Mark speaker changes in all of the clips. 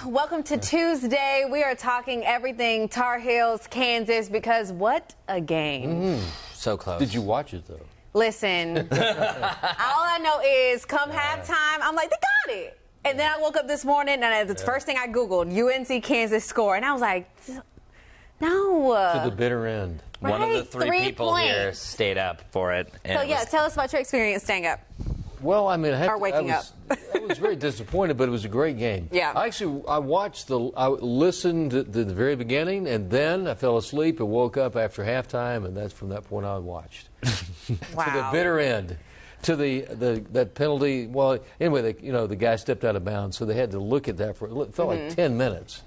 Speaker 1: Welcome to Tuesday. We are talking everything Tar Heels, Kansas, because what a game.
Speaker 2: So close.
Speaker 3: Did you watch it, though?
Speaker 1: Listen, all I know is come halftime, I'm like, they got it. And then I woke up this morning, and the first thing I Googled, UNC Kansas score, and I was like, no.
Speaker 3: To the bitter end.
Speaker 1: Right?
Speaker 2: One of the three people here stayed up for it.
Speaker 1: So, yeah, tell us about your experience staying up.
Speaker 3: Well, I mean, I
Speaker 1: was
Speaker 3: very disappointed, but it was a great game.
Speaker 1: Yeah.
Speaker 3: I listened to the very beginning, and then I fell asleep and woke up after halftime, and that's from that point on I watched.
Speaker 1: Wow.
Speaker 3: To the bitter end. To that penalty. Well, anyway, the guy stepped out of bounds, so they had to look at that for it felt like 10 minutes.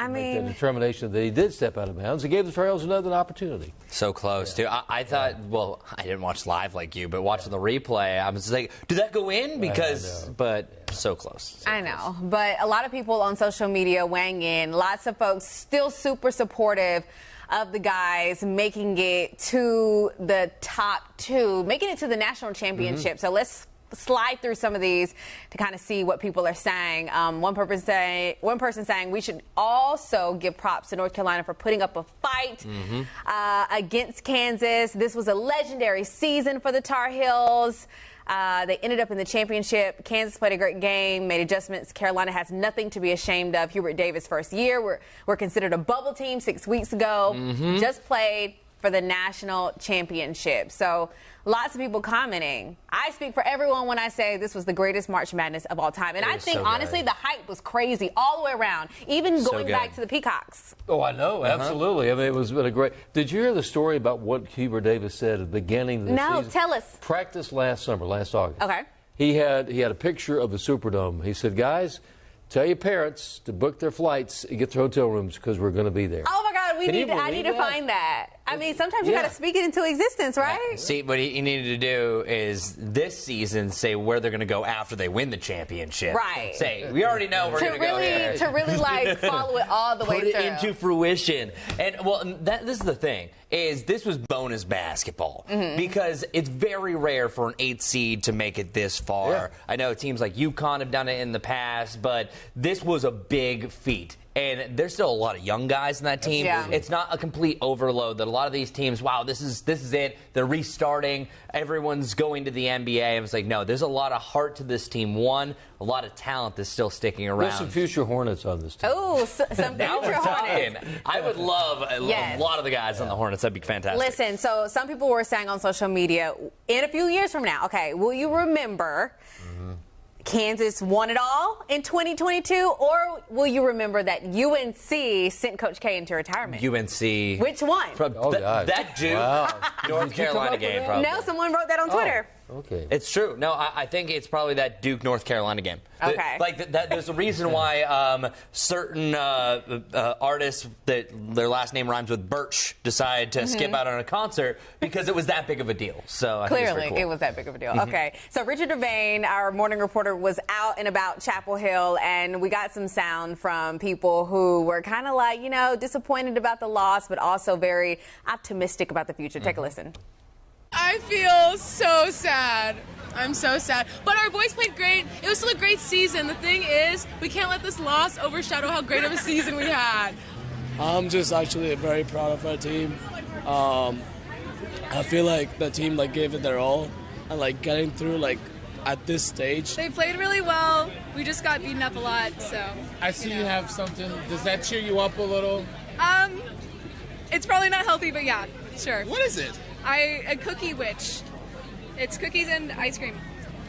Speaker 1: I mean,
Speaker 3: the determination that he did step out of bounds. It gave the Trails another opportunity.
Speaker 2: So close, too. I thought, well, I didn't watch live like you, but watching the replay, I was like, did that go in? Because, but so close.
Speaker 1: I know, but a lot of people on social media weighing in. Lots of folks still super supportive of the guys making it to the top two, making it to the national championship. So let's slide through some of these to kind of see what people are saying. One person saying we should also give props to North Carolina for putting up a fight against Kansas. This was a legendary season for the Tar Heels. They ended up in the championship. Kansas played a great game, made adjustments. Carolina has nothing to be ashamed of. Hubert Davis' first year. We're considered a bubble team 6 weeks ago. Just played for the national championship. So lots of people commenting. I speak for everyone when I say this was the greatest March Madness of all time. And I think, honestly, the hype was crazy all the way around, even going back to the Peacocks.
Speaker 3: Oh, I know. Absolutely. I mean, it was been a great. Did you hear the story about what Hubert Davis said at the beginning of the season?
Speaker 1: No, tell us.
Speaker 3: Practice last August. Okay. He had a picture of the Superdome. He said, guys, tell your parents to book their flights and get their hotel rooms because we're going to be there.
Speaker 1: Oh, my God. I need to find that. I mean, sometimes you got to speak it into existence, right?
Speaker 2: See, what he needed to do is this season say where they're going to go after they win the championship.
Speaker 1: Right.
Speaker 2: Say, we already know we're going to go here.
Speaker 1: To really, like, follow it all the way through.
Speaker 2: Put it into fruition. And, well, this is the thing, is this was bonus basketball. Because it's very rare for an 8th seed to make it this far.
Speaker 3: Yeah.
Speaker 2: I know teams like UConn have done it in the past, but this was a big feat. And there's still a lot of young guys in that team.
Speaker 1: Yeah.
Speaker 2: It's not a complete overload that a lot of these teams, wow, this is it. They're restarting. Everyone's going to the NBA. And it's like, no, there's a lot of heart to this team. One, a lot of talent that's still sticking around.
Speaker 3: There's some future Hornets on this team.
Speaker 1: Oh, some future Hornets.
Speaker 2: I would love a lot of the guys on the Hornets. That'd be fantastic.
Speaker 1: Listen, so some people were saying on social media, in a few years from now, okay, will you remember Kansas won it all in 2022, or will you remember that UNC sent Coach K into retirement?
Speaker 2: UNC.
Speaker 1: Which one?
Speaker 2: That Duke, North Carolina game, probably.
Speaker 1: No, someone wrote that on Twitter.
Speaker 3: Okay.
Speaker 2: It's true. No, I think it's probably that Duke North Carolina game.
Speaker 1: Okay.
Speaker 2: There's a reason why certain artists that their last name rhymes with Birch decide to skip out on a concert because it was that big of a deal. So I think it's very cool.
Speaker 1: It was that big of a deal. Okay. So Richard Devane, our morning reporter, was out and about Chapel Hill, and we got some sound from people who were kind of like, disappointed about the loss, but also very optimistic about the future. Take a listen.
Speaker 4: I feel so sad. I'm so sad. But our boys played great. It was still a great season. The thing is, we can't let this loss overshadow how great of a season we had.
Speaker 5: I'm just actually very proud of our team. I feel like the team gave it their all, and getting through at this stage.
Speaker 4: They played really well. We just got beaten up a lot, so.
Speaker 6: I see you have something. Does that cheer you up a little?
Speaker 4: It's probably not healthy, but yeah, sure.
Speaker 6: What is it?
Speaker 4: A cookie witch. It's cookies and ice cream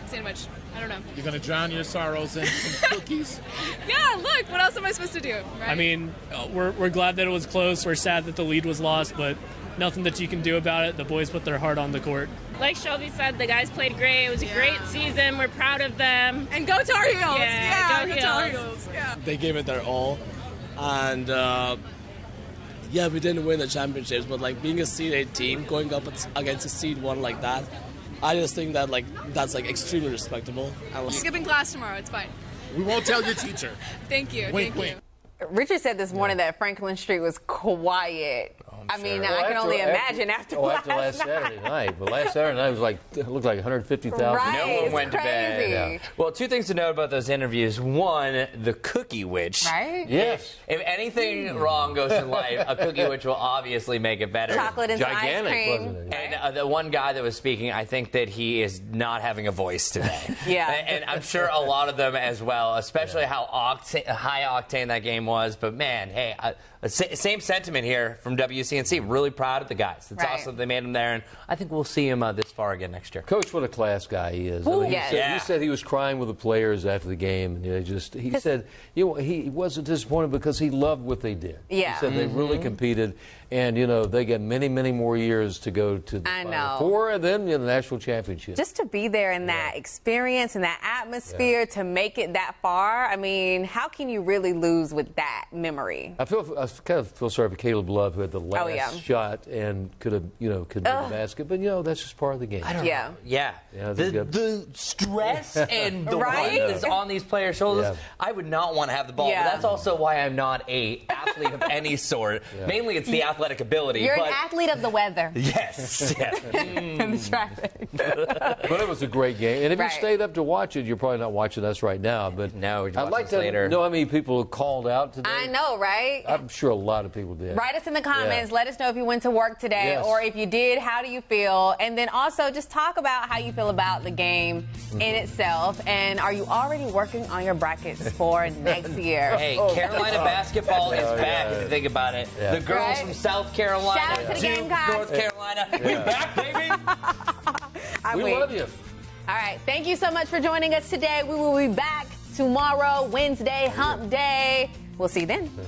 Speaker 4: sandwich. I don't know.
Speaker 6: You're going to drown your sorrows in some cookies?
Speaker 4: Yeah, look, what else am I supposed to do, right?
Speaker 5: I mean, we're glad that it was close. We're sad that the lead was lost, but nothing that you can do about it. The boys put their heart on the court.
Speaker 7: Like Shelby said, the guys played great. It was a great season. We're proud of them.
Speaker 4: And go Tar Heels!
Speaker 7: Yeah, go
Speaker 4: Tar Heels! Yeah.
Speaker 5: They gave it their all. And, we didn't win the championships, but being a seed 8 team, going up against a seed 1 like that, I just think that that's extremely respectable.
Speaker 4: I'm skipping class tomorrow. It's fine.
Speaker 6: We won't tell your teacher.
Speaker 4: Thank you.
Speaker 6: Wink,
Speaker 4: thank you.
Speaker 1: Richard said this morning that Franklin Street was quiet I mean, I can only imagine after last
Speaker 3: Saturday night. But last Saturday night was it looked like 150,000.
Speaker 1: Right,
Speaker 2: no one went
Speaker 1: crazy.
Speaker 2: to bed. Yeah. Well, two things to note about those interviews. One, the cookie witch.
Speaker 1: Right?
Speaker 3: Yes.
Speaker 2: If anything wrong goes in life, a cookie witch will obviously make it better.
Speaker 1: Chocolate and
Speaker 3: gigantic,
Speaker 1: ice cream.
Speaker 3: wasn't it?
Speaker 2: And the one guy that was speaking, I think that he is not having a voice today.
Speaker 1: Yeah.
Speaker 2: And I'm sure a lot of them as well, especially how high octane that game was. But man, hey, same sentiment here from WCNC. Really proud of the guys. It's awesome they made him there, and I think we'll see him this far again next year.
Speaker 3: Coach, what a class guy he is.
Speaker 1: Ooh,
Speaker 3: he said he was crying with the players after the game, and he said he wasn't disappointed because he loved what they did.
Speaker 1: Yeah.
Speaker 3: He said they really competed, and they got many, many more years to go to the Final Four and then the national championship.
Speaker 1: Just to be there in that experience and that atmosphere to make it that far. I mean, how can you really lose with that memory?
Speaker 3: I kind of feel sorry for Caleb Love, who had the last shot and could have make the basket, but that's just part of the game.
Speaker 2: I don't know. Yeah. The stress and the weight is on these players' shoulders. Yeah. I would not want to have the ball. But that's also why I'm not an athlete of any sort. Yeah. Mainly, it's the athletic ability.
Speaker 1: You're an athlete of the weather.
Speaker 2: Yes.
Speaker 1: And the traffic.
Speaker 3: But it was a great game. And if you stayed up to watch it, you're probably not watching us right now. But
Speaker 2: no,
Speaker 3: I'd like to know how many people called out today.
Speaker 1: I know, right?
Speaker 3: I'm sure a lot of people did.
Speaker 1: Write us in the comments. Let us know if you went to work today, or if you did, how do you feel? And then also just talk about how you feel about the game in itself. And are you already working on your brackets for next year?
Speaker 2: Hey, Carolina basketball is back, if you think about it. Yeah. The girls from South Carolina,
Speaker 1: shout out to the Gamecocks.
Speaker 2: North Carolina. We back, baby!
Speaker 3: We love you.
Speaker 1: All right. Thank you so much for joining us today. We will be back tomorrow, Wednesday, Hump Day. We'll see you then.